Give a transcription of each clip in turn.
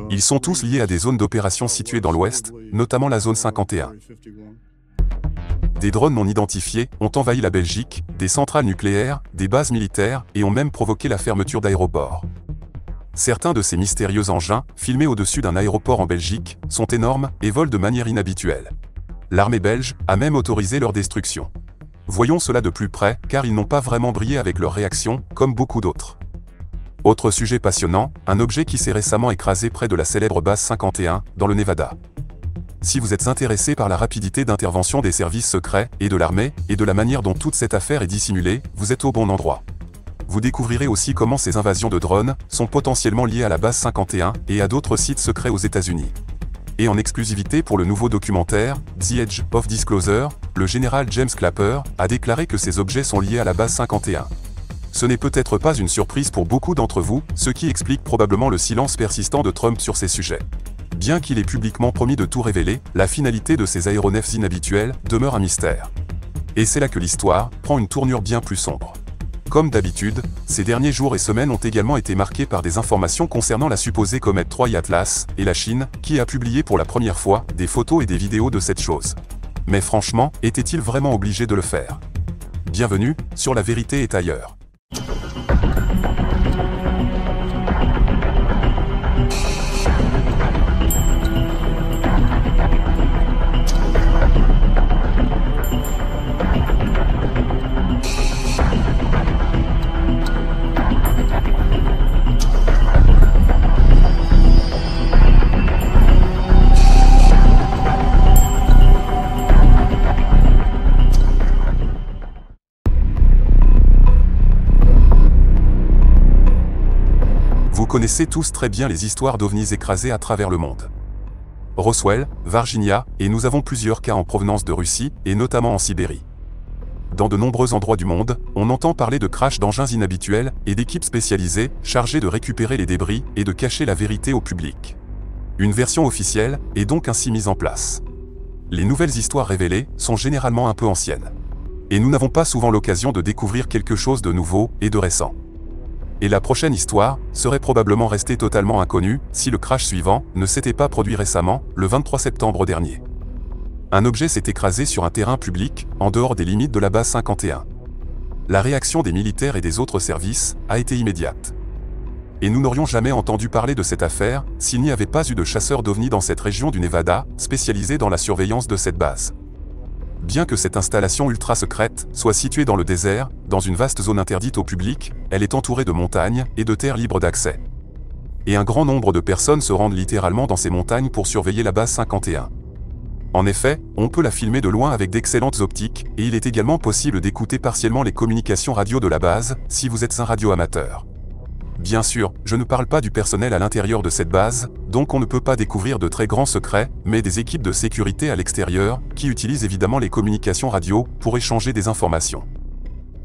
Ils sont tous liés à des zones d'opération situées dans l'ouest, notamment la zone 51. Des drones non identifiés ont envahi la Belgique, des centrales nucléaires, des bases militaires et ont même provoqué la fermeture d'aéroports. Certains de ces mystérieux engins, filmés au-dessus d'un aéroport en Belgique, sont énormes et volent de manière inhabituelle. L'armée belge a même autorisé leur destruction. Voyons cela de plus près, car ils n'ont pas vraiment brillé avec leur réaction, comme beaucoup d'autres. Autre sujet passionnant, un objet qui s'est récemment écrasé près de la célèbre base 51, dans le Nevada. Si vous êtes intéressé par la rapidité d'intervention des services secrets et de l'armée, et de la manière dont toute cette affaire est dissimulée, vous êtes au bon endroit. Vous découvrirez aussi comment ces invasions de drones sont potentiellement liées à la base 51 et à d'autres sites secrets aux États-Unis. Et en exclusivité pour le nouveau documentaire, The Edge of Disclosure, le général James Clapper a déclaré que ces objets sont liés à la base 51. Ce n'est peut-être pas une surprise pour beaucoup d'entre vous, ce qui explique probablement le silence persistant de Trump sur ces sujets. Bien qu'il ait publiquement promis de tout révéler, la finalité de ces aéronefs inhabituels demeure un mystère. Et c'est là que l'histoire prend une tournure bien plus sombre. Comme d'habitude, ces derniers jours et semaines ont également été marqués par des informations concernant la supposée comète Troy Atlas, et la Chine, qui a publié pour la première fois des photos et des vidéos de cette chose. Mais franchement, était-il vraiment obligé de le faire? Bienvenue sur La Vérité est ailleurs. Vous connaissez tous très bien les histoires d'ovnis écrasés à travers le monde. Roswell, Virginia, et nous avons plusieurs cas en provenance de Russie, et notamment en Sibérie. Dans de nombreux endroits du monde, on entend parler de crashs d'engins inhabituels et d'équipes spécialisées chargées de récupérer les débris et de cacher la vérité au public. Une version officielle est donc ainsi mise en place. Les nouvelles histoires révélées sont généralement un peu anciennes. Et nous n'avons pas souvent l'occasion de découvrir quelque chose de nouveau et de récent. Et la prochaine histoire serait probablement restée totalement inconnue si le crash suivant ne s'était pas produit récemment, le 23 septembre dernier. Un objet s'est écrasé sur un terrain public, en dehors des limites de la base 51. La réaction des militaires et des autres services a été immédiate. Et nous n'aurions jamais entendu parler de cette affaire s'il n'y avait pas eu de chasseurs d'ovnis dans cette région du Nevada, spécialisés dans la surveillance de cette base. Bien que cette installation ultra-secrète soit située dans le désert, dans une vaste zone interdite au public, elle est entourée de montagnes et de terres libres d'accès. Et un grand nombre de personnes se rendent littéralement dans ces montagnes pour surveiller la base 51. En effet, on peut la filmer de loin avec d'excellentes optiques, et il est également possible d'écouter partiellement les communications radio de la base, si vous êtes un radioamateur. Bien sûr, je ne parle pas du personnel à l'intérieur de cette base, donc on ne peut pas découvrir de très grands secrets, mais des équipes de sécurité à l'extérieur, qui utilisent évidemment les communications radio pour échanger des informations.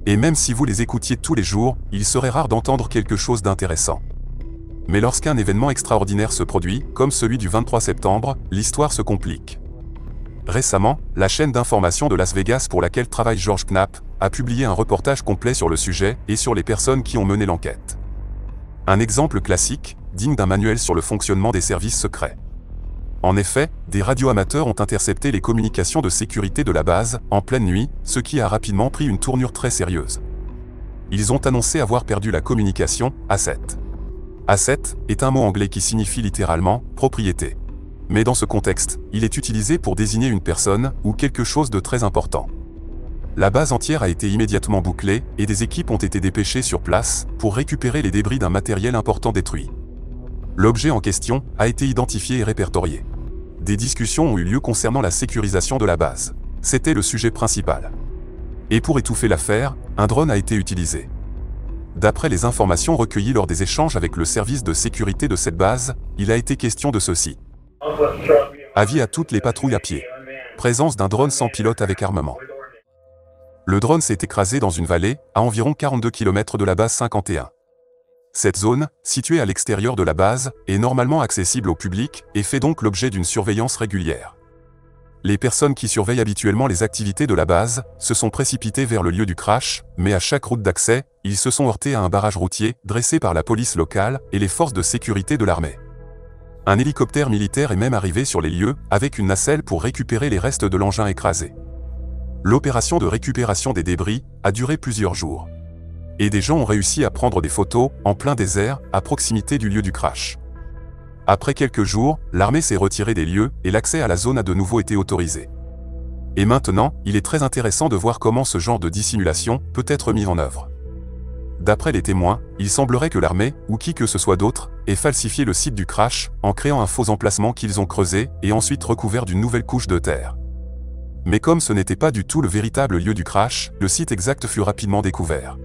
Et même si vous les écoutiez tous les jours, il serait rare d'entendre quelque chose d'intéressant. Mais lorsqu'un événement extraordinaire se produit, comme celui du 23 septembre, l'histoire se complique. Récemment, la chaîne d'information de Las Vegas pour laquelle travaille George Knapp, a publié un reportage complet sur le sujet et sur les personnes qui ont mené l'enquête. Un exemple classique, digne d'un manuel sur le fonctionnement des services secrets. En effet, des radioamateurs ont intercepté les communications de sécurité de la base, en pleine nuit, ce qui a rapidement pris une tournure très sérieuse. Ils ont annoncé avoir perdu la communication, asset. Asset est un mot anglais qui signifie littéralement « propriété ». Mais dans ce contexte, il est utilisé pour désigner une personne, ou quelque chose de très important. La base entière a été immédiatement bouclée, et des équipes ont été dépêchées sur place, pour récupérer les débris d'un matériel important détruit. L'objet en question a été identifié et répertorié. Des discussions ont eu lieu concernant la sécurisation de la base. C'était le sujet principal. Et pour étouffer l'affaire, un drone a été utilisé. D'après les informations recueillies lors des échanges avec le service de sécurité de cette base, il a été question de ceci. Avis à toutes les patrouilles à pied. Présence d'un drone sans pilote avec armement. Le drone s'est écrasé dans une vallée, à environ 42 km de la base 51. Cette zone, située à l'extérieur de la base, est normalement accessible au public et fait donc l'objet d'une surveillance régulière. Les personnes qui surveillent habituellement les activités de la base se sont précipitées vers le lieu du crash, mais à chaque route d'accès, ils se sont heurtés à un barrage routier dressé par la police locale et les forces de sécurité de l'armée. Un hélicoptère militaire est même arrivé sur les lieux avec une nacelle pour récupérer les restes de l'engin écrasé. L'opération de récupération des débris a duré plusieurs jours. Et des gens ont réussi à prendre des photos en plein désert à proximité du lieu du crash. Après quelques jours, l'armée s'est retirée des lieux et l'accès à la zone a de nouveau été autorisé. Et maintenant, il est très intéressant de voir comment ce genre de dissimulation peut être mis en œuvre. D'après les témoins, il semblerait que l'armée, ou qui que ce soit d'autre, ait falsifié le site du crash en créant un faux emplacement qu'ils ont creusé et ensuite recouvert d'une nouvelle couche de terre. Mais comme ce n'était pas du tout le véritable lieu du crash, le site exact fut rapidement découvert.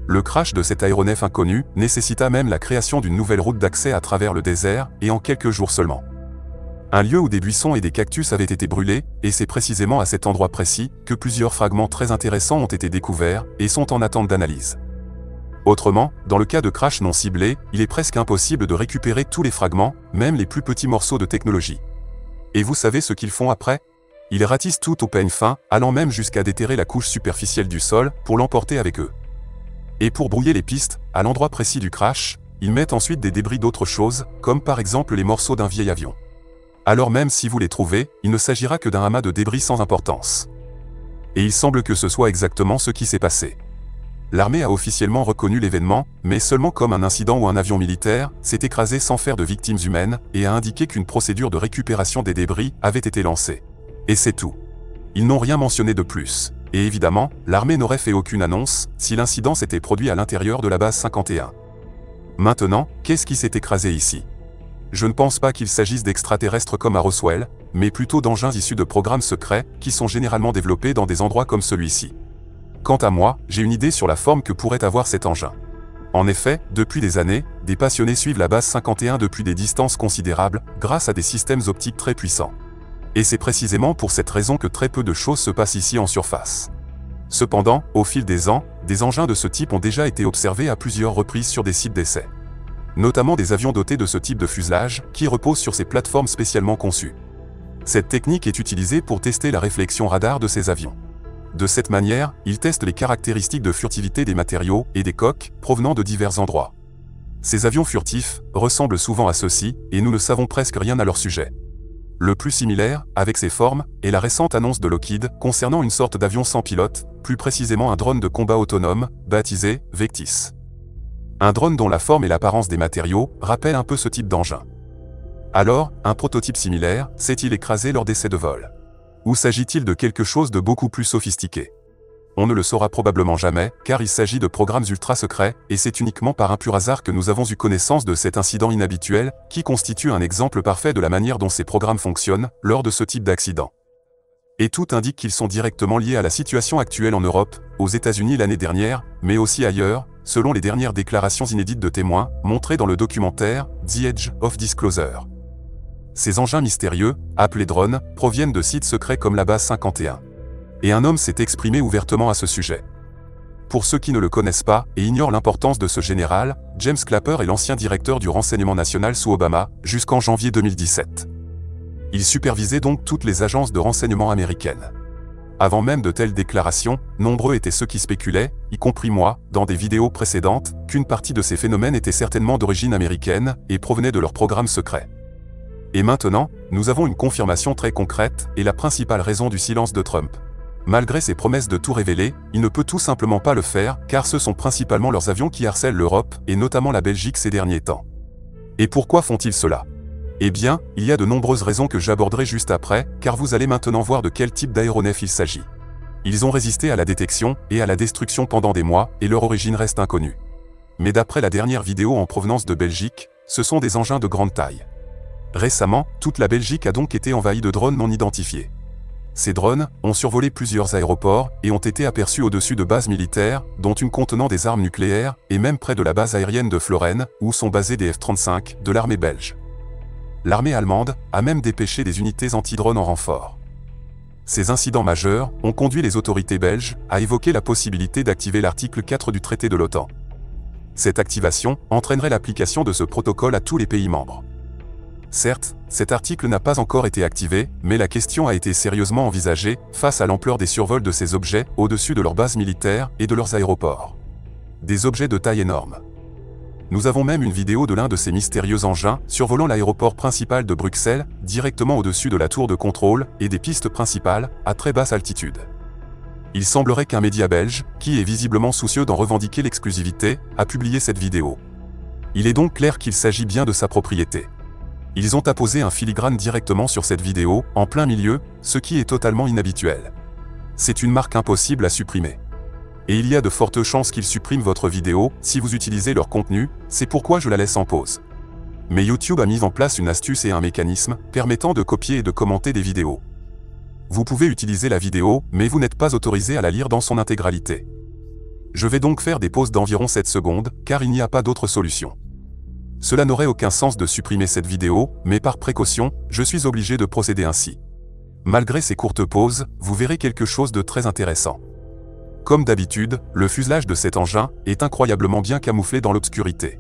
Le crash de cet aéronef inconnu nécessita même la création d'une nouvelle route d'accès à travers le désert, et en quelques jours seulement. Un lieu où des buissons et des cactus avaient été brûlés, et c'est précisément à cet endroit précis que plusieurs fragments très intéressants ont été découverts et sont en attente d'analyse. Autrement, dans le cas de crash non ciblé, il est presque impossible de récupérer tous les fragments, même les plus petits morceaux de technologie. Et vous savez ce qu'ils font après? Ils ratissent tout au peigne fin, allant même jusqu'à déterrer la couche superficielle du sol pour l'emporter avec eux. Et pour brouiller les pistes, à l'endroit précis du crash, ils mettent ensuite des débris d'autres choses, comme par exemple les morceaux d'un vieil avion. Alors même si vous les trouvez, il ne s'agira que d'un amas de débris sans importance. Et il semble que ce soit exactement ce qui s'est passé. L'armée a officiellement reconnu l'événement, mais seulement comme un incident où un avion militaire s'est écrasé sans faire de victimes humaines, et a indiqué qu'une procédure de récupération des débris avait été lancée. Et c'est tout. Ils n'ont rien mentionné de plus. Et évidemment, l'armée n'aurait fait aucune annonce si l'incident s'était produit à l'intérieur de la base 51. Maintenant, qu'est-ce qui s'est écrasé ici? Je ne pense pas qu'il s'agisse d'extraterrestres comme à Roswell, mais plutôt d'engins issus de programmes secrets qui sont généralement développés dans des endroits comme celui-ci. Quant à moi, j'ai une idée sur la forme que pourrait avoir cet engin. En effet, depuis des années, des passionnés suivent la base 51 depuis des distances considérables, grâce à des systèmes optiques très puissants. Et c'est précisément pour cette raison que très peu de choses se passent ici en surface. Cependant, au fil des ans, des engins de ce type ont déjà été observés à plusieurs reprises sur des sites d'essai. Notamment des avions dotés de ce type de fuselage, qui reposent sur ces plateformes spécialement conçues. Cette technique est utilisée pour tester la réflexion radar de ces avions. De cette manière, ils testent les caractéristiques de furtivité des matériaux et des coques provenant de divers endroits. Ces avions furtifs ressemblent souvent à ceux-ci, et nous ne savons presque rien à leur sujet. Le plus similaire, avec ces formes, est la récente annonce de Lockheed concernant une sorte d'avion sans pilote, plus précisément un drone de combat autonome, baptisé Vectis. Un drone dont la forme et l'apparence des matériaux rappellent un peu ce type d'engin. Alors, un prototype similaire s'est-il écrasé lors d'essais de vol? Ou s'agit-il de quelque chose de beaucoup plus sophistiqué? On ne le saura probablement jamais, car il s'agit de programmes ultra secrets, et c'est uniquement par un pur hasard que nous avons eu connaissance de cet incident inhabituel, qui constitue un exemple parfait de la manière dont ces programmes fonctionnent lors de ce type d'accident. Et tout indique qu'ils sont directement liés à la situation actuelle en Europe, aux États-Unis l'année dernière, mais aussi ailleurs, selon les dernières déclarations inédites de témoins, montrées dans le documentaire « The Edge of Disclosure ». Ces engins mystérieux, appelés drones, proviennent de sites secrets comme la base 51. Et un homme s'est exprimé ouvertement à ce sujet. Pour ceux qui ne le connaissent pas et ignorent l'importance de ce général, James Clapper est l'ancien directeur du renseignement national sous Obama, jusqu'en janvier 2017. Il supervisait donc toutes les agences de renseignement américaines. Avant même de telles déclarations, nombreux étaient ceux qui spéculaient, y compris moi, dans des vidéos précédentes, qu'une partie de ces phénomènes était certainement d'origine américaine et provenait de leurs programmes secrets. Et maintenant, nous avons une confirmation très concrète et la principale raison du silence de Trump. Malgré ses promesses de tout révéler, il ne peut tout simplement pas le faire, car ce sont principalement leurs avions qui harcèlent l'Europe, et notamment la Belgique ces derniers temps. Et pourquoi font-ils cela? Eh bien, il y a de nombreuses raisons que j'aborderai juste après, car vous allez maintenant voir de quel type d'aéronef il s'agit. Ils ont résisté à la détection et à la destruction pendant des mois, et leur origine reste inconnue. Mais d'après la dernière vidéo en provenance de Belgique, ce sont des engins de grande taille. Récemment, toute la Belgique a donc été envahie de drones non identifiés. Ces drones ont survolé plusieurs aéroports et ont été aperçus au-dessus de bases militaires, dont une contenant des armes nucléaires, et même près de la base aérienne de Floren, où sont basés des F-35 de l'armée belge. L'armée allemande a même dépêché des unités anti-drones en renfort. Ces incidents majeurs ont conduit les autorités belges à évoquer la possibilité d'activer l'article 4 du traité de l'OTAN. Cette activation entraînerait l'application de ce protocole à tous les pays membres. Certes, cet article n'a pas encore été activé, mais la question a été sérieusement envisagée face à l'ampleur des survols de ces objets au-dessus de leurs bases militaires et de leurs aéroports. des objets de taille énorme. Nous avons même une vidéo de l'un de ces mystérieux engins survolant l'aéroport principal de Bruxelles, directement au-dessus de la tour de contrôle et des pistes principales, à très basse altitude. Il semblerait qu'un média belge, qui est visiblement soucieux d'en revendiquer l'exclusivité, a publié cette vidéo. Il est donc clair qu'il s'agit bien de sa propriété. Ils ont apposé un filigrane directement sur cette vidéo, en plein milieu, ce qui est totalement inhabituel. C'est une marque impossible à supprimer. Et il y a de fortes chances qu'ils suppriment votre vidéo si vous utilisez leur contenu, c'est pourquoi je la laisse en pause. Mais YouTube a mis en place une astuce et un mécanisme permettant de copier et de commenter des vidéos. Vous pouvez utiliser la vidéo, mais vous n'êtes pas autorisé à la lire dans son intégralité. Je vais donc faire des pauses d'environ 7 secondes, car il n'y a pas d'autre solution. Cela n'aurait aucun sens de supprimer cette vidéo, mais par précaution, je suis obligé de procéder ainsi. Malgré ces courtes pauses, vous verrez quelque chose de très intéressant. Comme d'habitude, le fuselage de cet engin est incroyablement bien camouflé dans l'obscurité.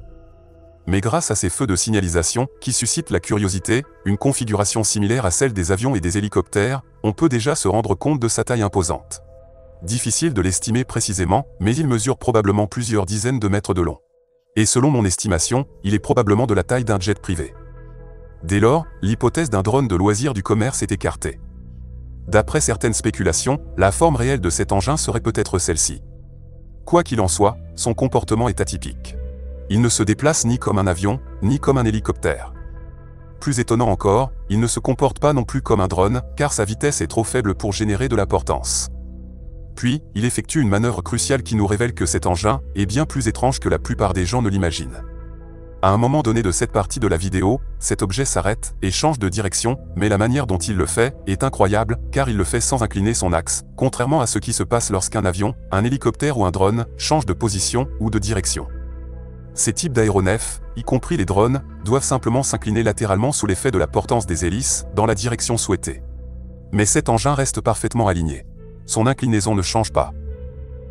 Mais grâce à ces feux de signalisation, qui suscitent la curiosité, une configuration similaire à celle des avions et des hélicoptères, on peut déjà se rendre compte de sa taille imposante. Difficile de l'estimer précisément, mais il mesure probablement plusieurs dizaines de mètres de long. Et selon mon estimation, il est probablement de la taille d'un jet privé. Dès lors, l'hypothèse d'un drone de loisirs du commerce est écartée. D'après certaines spéculations, la forme réelle de cet engin serait peut-être celle-ci. Quoi qu'il en soit, son comportement est atypique. Il ne se déplace ni comme un avion, ni comme un hélicoptère. Plus étonnant encore, il ne se comporte pas non plus comme un drone, car sa vitesse est trop faible pour générer de la portance. Puis, il effectue une manœuvre cruciale qui nous révèle que cet engin est bien plus étrange que la plupart des gens ne l'imaginent. À un moment donné de cette partie de la vidéo, cet objet s'arrête et change de direction, mais la manière dont il le fait est incroyable, car il le fait sans incliner son axe, contrairement à ce qui se passe lorsqu'un avion, un hélicoptère ou un drone change de position ou de direction. Ces types d'aéronefs, y compris les drones, doivent simplement s'incliner latéralement sous l'effet de la portance des hélices, dans la direction souhaitée. Mais cet engin reste parfaitement aligné. Son inclinaison ne change pas.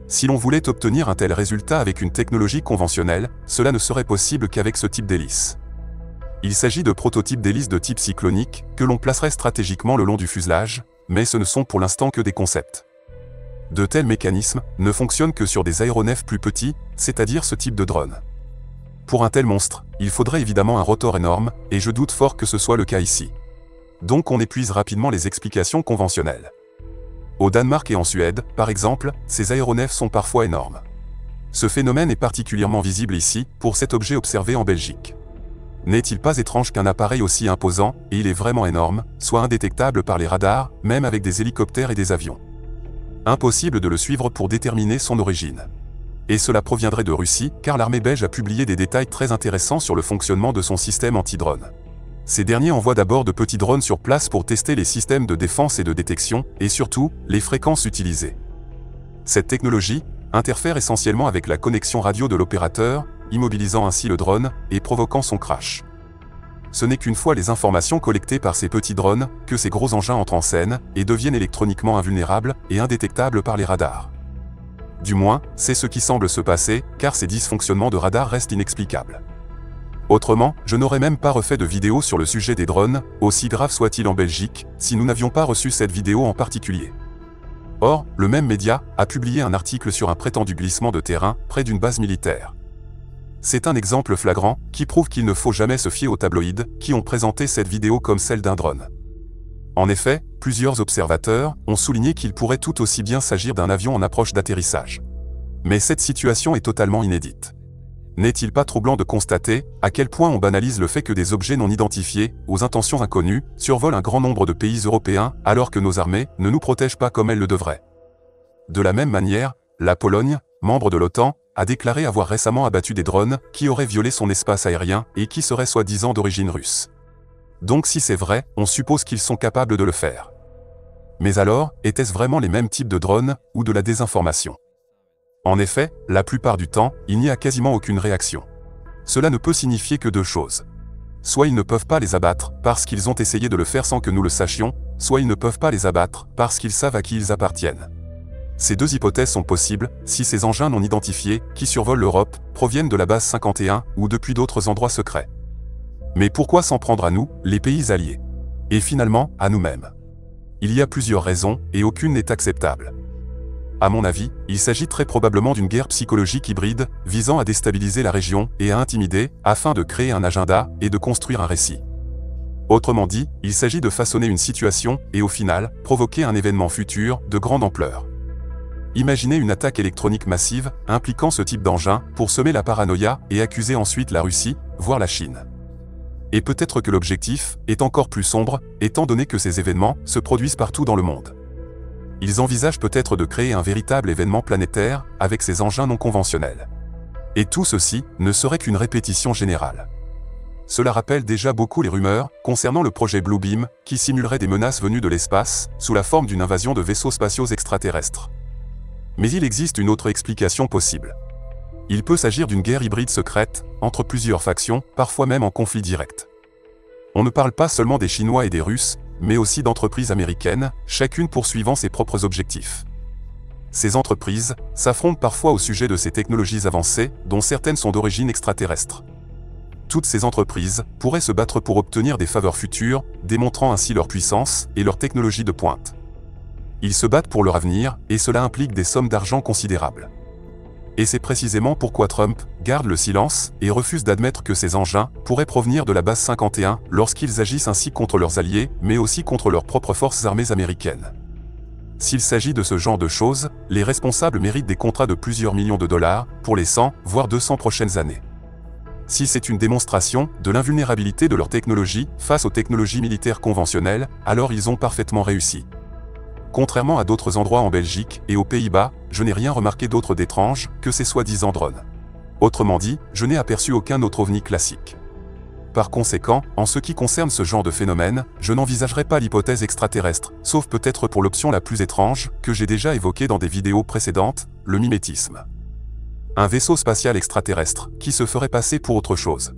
Si l'on voulait obtenir un tel résultat avec une technologie conventionnelle, cela ne serait possible qu'avec ce type d'hélice. Il s'agit de prototypes d'hélices de type cyclonique, que l'on placerait stratégiquement le long du fuselage, mais ce ne sont pour l'instant que des concepts. De tels mécanismes ne fonctionnent que sur des aéronefs plus petits, c'est-à-dire ce type de drone. Pour un tel monstre, il faudrait évidemment un rotor énorme, et je doute fort que ce soit le cas ici. Donc on épuise rapidement les explications conventionnelles. Au Danemark et en Suède, par exemple, ces aéronefs sont parfois énormes. Ce phénomène est particulièrement visible ici, pour cet objet observé en Belgique. N'est-il pas étrange qu'un appareil aussi imposant, et il est vraiment énorme, soit indétectable par les radars, même avec des hélicoptères et des avions? Impossible de le suivre pour déterminer son origine. Et cela proviendrait de Russie, car l'armée belge a publié des détails très intéressants sur le fonctionnement de son système anti-drone. Ces derniers envoient d'abord de petits drones sur place pour tester les systèmes de défense et de détection, et surtout, les fréquences utilisées. Cette technologie interfère essentiellement avec la connexion radio de l'opérateur, immobilisant ainsi le drone et provoquant son crash. Ce n'est qu'une fois les informations collectées par ces petits drones que ces gros engins entrent en scène et deviennent électroniquement invulnérables et indétectables par les radars. Du moins, c'est ce qui semble se passer, car ces dysfonctionnements de radar restent inexplicables. Autrement, je n'aurais même pas refait de vidéo sur le sujet des drones, aussi grave soit-il en Belgique, si nous n'avions pas reçu cette vidéo en particulier. Or, le même média a publié un article sur un prétendu glissement de terrain près d'une base militaire. C'est un exemple flagrant qui prouve qu'il ne faut jamais se fier aux tabloïds qui ont présenté cette vidéo comme celle d'un drone. En effet, plusieurs observateurs ont souligné qu'il pourrait tout aussi bien s'agir d'un avion en approche d'atterrissage. Mais cette situation est totalement inédite. N'est-il pas troublant de constater à quel point on banalise le fait que des objets non identifiés, aux intentions inconnues, survolent un grand nombre de pays européens, alors que nos armées ne nous protègent pas comme elles le devraient? De la même manière, la Pologne, membre de l'OTAN, a déclaré avoir récemment abattu des drones qui auraient violé son espace aérien et qui seraient soi-disant d'origine russe. Donc si c'est vrai, on suppose qu'ils sont capables de le faire. Mais alors, étaient-ce vraiment les mêmes types de drones, ou de la désinformation? En effet, la plupart du temps, il n'y a quasiment aucune réaction. Cela ne peut signifier que deux choses. Soit ils ne peuvent pas les abattre, parce qu'ils ont essayé de le faire sans que nous le sachions, soit ils ne peuvent pas les abattre, parce qu'ils savent à qui ils appartiennent. Ces deux hypothèses sont possibles, si ces engins non identifiés, qui survolent l'Europe, proviennent de la base 51, ou depuis d'autres endroits secrets. Mais pourquoi s'en prendre à nous, les pays alliés? Et finalement, à nous-mêmes? Il y a plusieurs raisons, et aucune n'est acceptable. À mon avis, il s'agit très probablement d'une guerre psychologique hybride, visant à déstabiliser la région et à intimider, afin de créer un agenda et de construire un récit. Autrement dit, il s'agit de façonner une situation et au final, provoquer un événement futur de grande ampleur. Imaginez une attaque électronique massive, impliquant ce type d'engin, pour semer la paranoïa et accuser ensuite la Russie, voire la Chine. Et peut-être que l'objectif est encore plus sombre, étant donné que ces événements se produisent partout dans le monde. Ils envisagent peut-être de créer un véritable événement planétaire, avec ces engins non conventionnels. Et tout ceci ne serait qu'une répétition générale. Cela rappelle déjà beaucoup les rumeurs concernant le projet Bluebeam, qui simulerait des menaces venues de l'espace, sous la forme d'une invasion de vaisseaux spatiaux extraterrestres. Mais il existe une autre explication possible. Il peut s'agir d'une guerre hybride secrète, entre plusieurs factions, parfois même en conflit direct. On ne parle pas seulement des Chinois et des Russes, mais aussi d'entreprises américaines, chacune poursuivant ses propres objectifs. Ces entreprises s'affrontent parfois au sujet de ces technologies avancées, dont certaines sont d'origine extraterrestre. Toutes ces entreprises pourraient se battre pour obtenir des faveurs futures, démontrant ainsi leur puissance et leur technologie de pointe. Ils se battent pour leur avenir, et cela implique des sommes d'argent considérables. Et c'est précisément pourquoi Trump garde le silence et refuse d'admettre que ces engins pourraient provenir de la base 51 lorsqu'ils agissent ainsi contre leurs alliés, mais aussi contre leurs propres forces armées américaines. S'il s'agit de ce genre de choses, les responsables méritent des contrats de plusieurs millions de dollars pour les 100, voire 200 prochaines années. Si c'est une démonstration de l'invulnérabilité de leur technologie face aux technologies militaires conventionnelles, alors ils ont parfaitement réussi. Contrairement à d'autres endroits en Belgique et aux Pays-Bas, je n'ai rien remarqué d'autre d'étrange que ces soi-disant drones. Autrement dit, je n'ai aperçu aucun autre ovni classique. Par conséquent, en ce qui concerne ce genre de phénomène, je n'envisagerai pas l'hypothèse extraterrestre, sauf peut-être pour l'option la plus étrange, que j'ai déjà évoquée dans des vidéos précédentes, le mimétisme. Un vaisseau spatial extraterrestre, qui se ferait passer pour autre chose.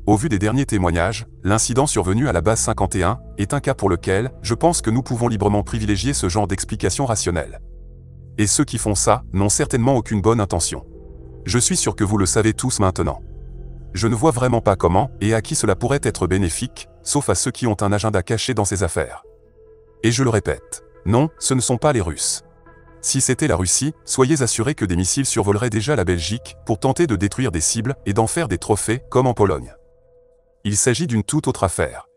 Au vu des derniers témoignages, l'incident survenu à la base 51 est un cas pour lequel je pense que nous pouvons librement privilégier ce genre d'explication rationnelle. Et ceux qui font ça n'ont certainement aucune bonne intention. Je suis sûr que vous le savez tous maintenant. Je ne vois vraiment pas comment et à qui cela pourrait être bénéfique, sauf à ceux qui ont un agenda caché dans ces affaires. Et je le répète, non, ce ne sont pas les Russes. Si c'était la Russie, soyez assurés que des missiles survoleraient déjà la Belgique pour tenter de détruire des cibles et d'en faire des trophées, comme en Pologne. Il s'agit d'une toute autre affaire.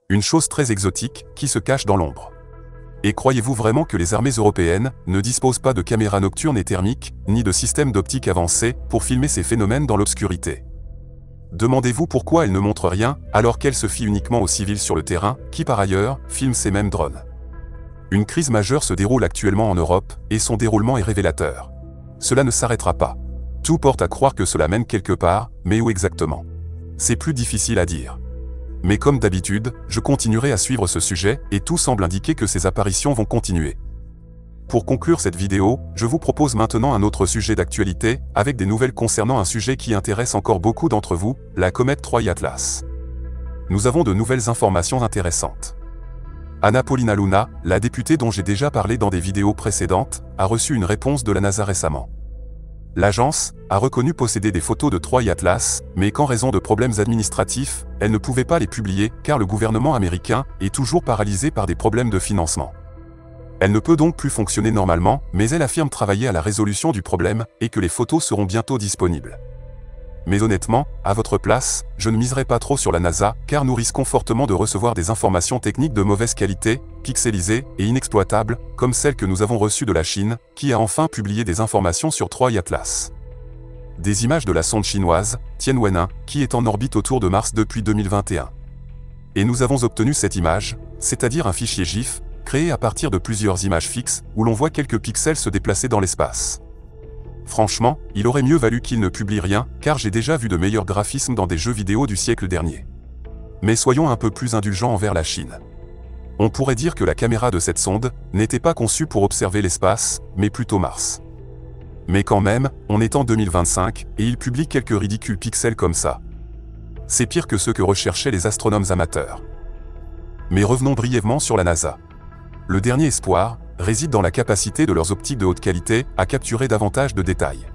Une chose très exotique, qui se cache dans l'ombre. Et croyez-vous vraiment que les armées européennes ne disposent pas de caméras nocturnes et thermiques, ni de systèmes d'optique avancés, pour filmer ces phénomènes dans l'obscurité? Demandez-vous pourquoi elles ne montrent rien, alors qu'elles se fient uniquement aux civils sur le terrain, qui par ailleurs, filment ces mêmes drones. Une crise majeure se déroule actuellement en Europe, et son déroulement est révélateur. Cela ne s'arrêtera pas. Tout porte à croire que cela mène quelque part, mais où exactement? C'est plus difficile à dire. Mais comme d'habitude, je continuerai à suivre ce sujet, et tout semble indiquer que ces apparitions vont continuer. Pour conclure cette vidéo, je vous propose maintenant un autre sujet d'actualité, avec des nouvelles concernant un sujet qui intéresse encore beaucoup d'entre vous, la comète Troy Atlas. Nous avons de nouvelles informations intéressantes. Anna Paulina Luna, la députée dont j'ai déjà parlé dans des vidéos précédentes, a reçu une réponse de la NASA récemment. L'agence a reconnu posséder des photos de Troy Atlas, mais qu'en raison de problèmes administratifs, elle ne pouvait pas les publier car le gouvernement américain est toujours paralysé par des problèmes de financement. Elle ne peut donc plus fonctionner normalement, mais elle affirme travailler à la résolution du problème et que les photos seront bientôt disponibles. Mais honnêtement, à votre place, je ne miserai pas trop sur la NASA, car nous risquons fortement de recevoir des informations techniques de mauvaise qualité, pixelisées et inexploitables, comme celles que nous avons reçues de la Chine, qui a enfin publié des informations sur Troy Atlas. Des images de la sonde chinoise, Tianwen-1, qui est en orbite autour de Mars depuis 2021. Et nous avons obtenu cette image, c'est-à-dire un fichier GIF, créé à partir de plusieurs images fixes, où l'on voit quelques pixels se déplacer dans l'espace. Franchement, il aurait mieux valu qu'il ne publie rien, car j'ai déjà vu de meilleurs graphismes dans des jeux vidéo du siècle dernier. Mais soyons un peu plus indulgents envers la Chine. On pourrait dire que la caméra de cette sonde n'était pas conçue pour observer l'espace, mais plutôt Mars. Mais quand même, on est en 2025, et il publie quelques ridicules pixels comme ça. C'est pire que ceux que recherchaient les astronomes amateurs. Mais revenons brièvement sur la NASA. Le dernier espoir réside dans la capacité de leurs optiques de haute qualité à capturer davantage de détails.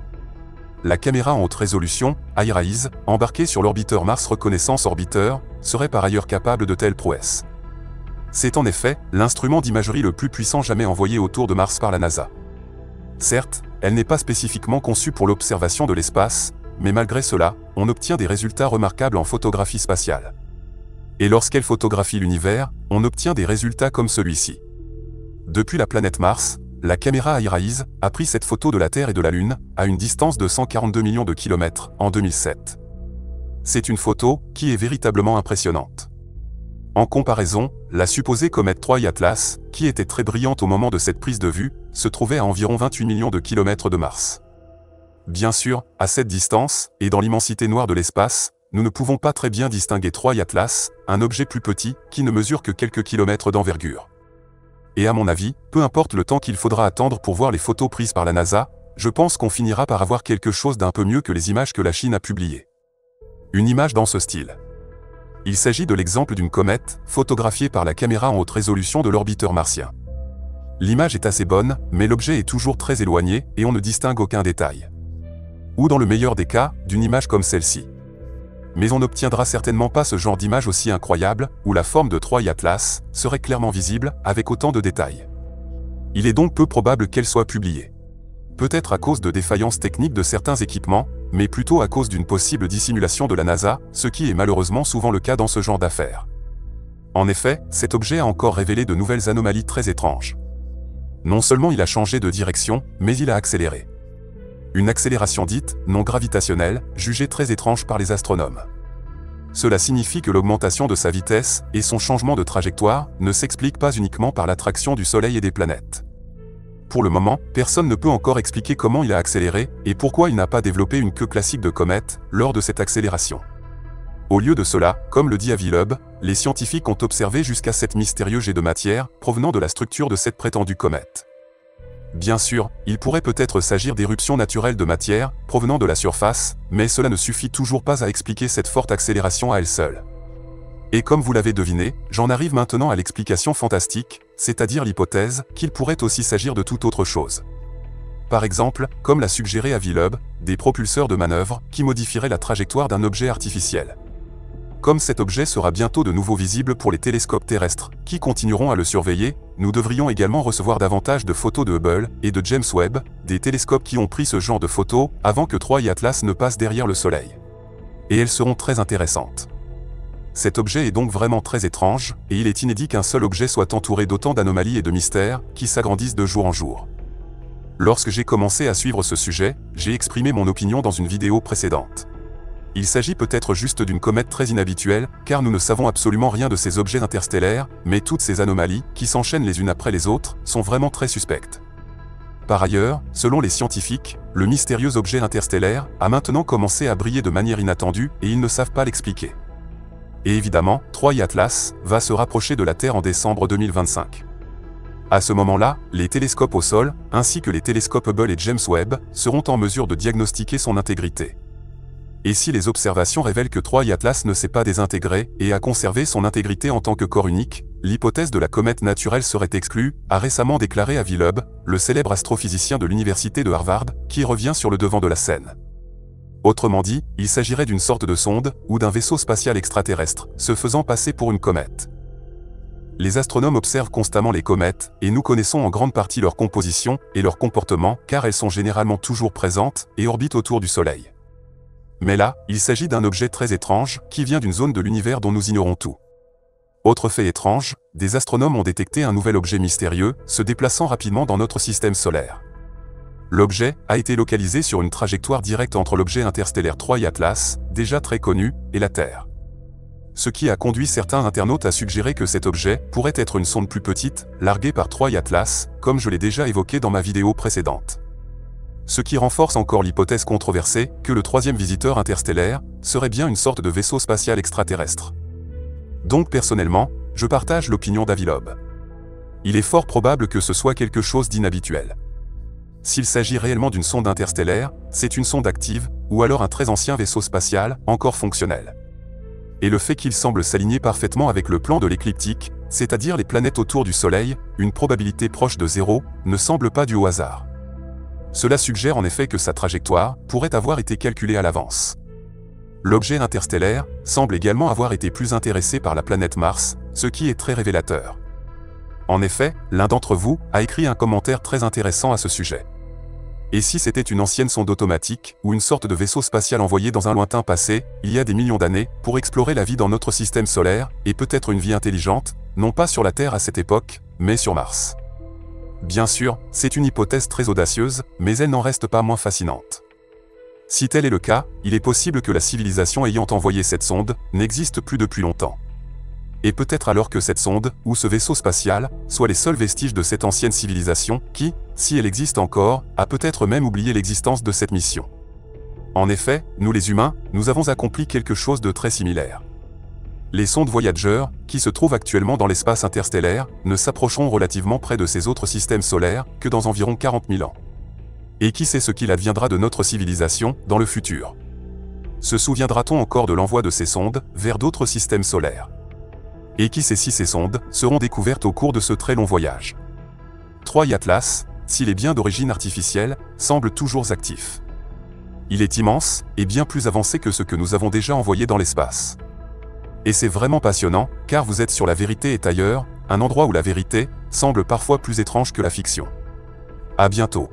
La caméra en haute résolution, iRISE, embarquée sur l'orbiteur Mars Reconnaissance Orbiter, serait par ailleurs capable de telles prouesses. C'est en effet l'instrument d'imagerie le plus puissant jamais envoyé autour de Mars par la NASA. Certes, elle n'est pas spécifiquement conçue pour l'observation de l'espace, mais malgré cela, on obtient des résultats remarquables en photographie spatiale. Et lorsqu'elle photographie l'univers, on obtient des résultats comme celui-ci. Depuis la planète Mars, la caméra iRISE a pris cette photo de la Terre et de la Lune, à une distance de 142 millions de kilomètres, en 2007. C'est une photo qui est véritablement impressionnante. En comparaison, la supposée comète Troy Atlas, qui était très brillante au moment de cette prise de vue, se trouvait à environ 28 millions de kilomètres de Mars. Bien sûr, à cette distance, et dans l'immensité noire de l'espace, nous ne pouvons pas très bien distinguer Troy Atlas, un objet plus petit, qui ne mesure que quelques kilomètres d'envergure. Et à mon avis, peu importe le temps qu'il faudra attendre pour voir les photos prises par la NASA, je pense qu'on finira par avoir quelque chose d'un peu mieux que les images que la Chine a publiées. Une image dans ce style. Il s'agit de l'exemple d'une comète, photographiée par la caméra en haute résolution de l'orbiteur martien. L'image est assez bonne, mais l'objet est toujours très éloigné et on ne distingue aucun détail. Ou dans le meilleur des cas, d'une image comme celle-ci. Mais on n'obtiendra certainement pas ce genre d'image aussi incroyable, où la forme de Troy Atlas serait clairement visible, avec autant de détails. Il est donc peu probable qu'elle soit publiée. Peut-être à cause de défaillances techniques de certains équipements, mais plutôt à cause d'une possible dissimulation de la NASA, ce qui est malheureusement souvent le cas dans ce genre d'affaires. En effet, cet objet a encore révélé de nouvelles anomalies très étranges. Non seulement il a changé de direction, mais il a accéléré. Une accélération dite non gravitationnelle, jugée très étrange par les astronomes. Cela signifie que l'augmentation de sa vitesse et son changement de trajectoire ne s'expliquent pas uniquement par l'attraction du Soleil et des planètes. Pour le moment, personne ne peut encore expliquer comment il a accéléré et pourquoi il n'a pas développé une queue classique de comète lors de cette accélération. Au lieu de cela, comme le dit Avi Loeb, les scientifiques ont observé jusqu'à 7 mystérieux jets de matière provenant de la structure de cette prétendue comète. Bien sûr, il pourrait peut-être s'agir d'éruptions naturelles de matière, provenant de la surface, mais cela ne suffit toujours pas à expliquer cette forte accélération à elle seule. Et comme vous l'avez deviné, j'en arrive maintenant à l'explication fantastique, c'est-à-dire l'hypothèse qu'il pourrait aussi s'agir de toute autre chose. Par exemple, comme l'a suggéré Avi Loeb, des propulseurs de manœuvre qui modifieraient la trajectoire d'un objet artificiel. Comme cet objet sera bientôt de nouveau visible pour les télescopes terrestres, qui continueront à le surveiller, nous devrions également recevoir davantage de photos de Hubble et de James Webb, des télescopes qui ont pris ce genre de photos avant que Troy Atlas ne passe derrière le Soleil. Et elles seront très intéressantes. Cet objet est donc vraiment très étrange, et il est inédit qu'un seul objet soit entouré d'autant d'anomalies et de mystères, qui s'agrandissent de jour en jour. Lorsque j'ai commencé à suivre ce sujet, j'ai exprimé mon opinion dans une vidéo précédente. Il s'agit peut-être juste d'une comète très inhabituelle, car nous ne savons absolument rien de ces objets interstellaires, mais toutes ces anomalies, qui s'enchaînent les unes après les autres, sont vraiment très suspectes. Par ailleurs, selon les scientifiques, le mystérieux objet interstellaire a maintenant commencé à briller de manière inattendue et ils ne savent pas l'expliquer. Et évidemment, Troy Atlas va se rapprocher de la Terre en décembre 2025. À ce moment-là, les télescopes au sol, ainsi que les télescopes Hubble et James Webb, seront en mesure de diagnostiquer son intégrité. Et si les observations révèlent que Troy Atlas ne s'est pas désintégré et a conservé son intégrité en tant que corps unique, l'hypothèse de la comète naturelle serait exclue, a récemment déclaré Avi Loeb, le célèbre astrophysicien de l'université de Harvard, qui revient sur le devant de la scène. Autrement dit, il s'agirait d'une sorte de sonde, ou d'un vaisseau spatial extraterrestre, se faisant passer pour une comète. Les astronomes observent constamment les comètes, et nous connaissons en grande partie leur composition et leur comportement, car elles sont généralement toujours présentes et orbitent autour du Soleil. Mais là, il s'agit d'un objet très étrange, qui vient d'une zone de l'univers dont nous ignorons tout. Autre fait étrange, des astronomes ont détecté un nouvel objet mystérieux, se déplaçant rapidement dans notre système solaire. L'objet a été localisé sur une trajectoire directe entre l'objet interstellaire Troy Atlas, déjà très connu, et la Terre. Ce qui a conduit certains internautes à suggérer que cet objet pourrait être une sonde plus petite, larguée par Troy Atlas, comme je l'ai déjà évoqué dans ma vidéo précédente. Ce qui renforce encore l'hypothèse controversée que le troisième visiteur interstellaire serait bien une sorte de vaisseau spatial extraterrestre. Donc personnellement, je partage l'opinion d'Avi Loeb. Il est fort probable que ce soit quelque chose d'inhabituel. S'il s'agit réellement d'une sonde interstellaire, c'est une sonde active, ou alors un très ancien vaisseau spatial, encore fonctionnel. Et le fait qu'il semble s'aligner parfaitement avec le plan de l'écliptique, c'est-à-dire les planètes autour du Soleil, une probabilité proche de 0, ne semble pas due au hasard. Cela suggère en effet que sa trajectoire pourrait avoir été calculée à l'avance. L'objet interstellaire semble également avoir été plus intéressé par la planète Mars, ce qui est très révélateur. En effet, l'un d'entre vous a écrit un commentaire très intéressant à ce sujet. Et si c'était une ancienne sonde automatique, ou une sorte de vaisseau spatial envoyé dans un lointain passé, il y a des millions d'années, pour explorer la vie dans notre système solaire, et peut-être une vie intelligente, non pas sur la Terre à cette époque, mais sur Mars. Bien sûr, c'est une hypothèse très audacieuse, mais elle n'en reste pas moins fascinante. Si tel est le cas, il est possible que la civilisation ayant envoyé cette sonde n'existe plus depuis longtemps. Et peut-être alors que cette sonde, ou ce vaisseau spatial, soit les seuls vestiges de cette ancienne civilisation qui, si elle existe encore, a peut-être même oublié l'existence de cette mission. En effet, nous les humains, nous avons accompli quelque chose de très similaire. Les sondes Voyager, qui se trouvent actuellement dans l'espace interstellaire, ne s'approcheront relativement près de ces autres systèmes solaires que dans environ 40 000 ans. Et qui sait ce qu'il adviendra de notre civilisation dans le futur? Se souviendra-t-on encore de l'envoi de ces sondes vers d'autres systèmes solaires? Et qui sait si ces sondes seront découvertes au cours de ce très long voyage? Troy Atlas, s'il est bien d'origine artificielle, semble toujours actif. Il est immense, et bien plus avancé que ce que nous avons déjà envoyé dans l'espace. Et c'est vraiment passionnant, car vous êtes sur La Vérité est ailleurs, un endroit où la vérité semble parfois plus étrange que la fiction. À bientôt.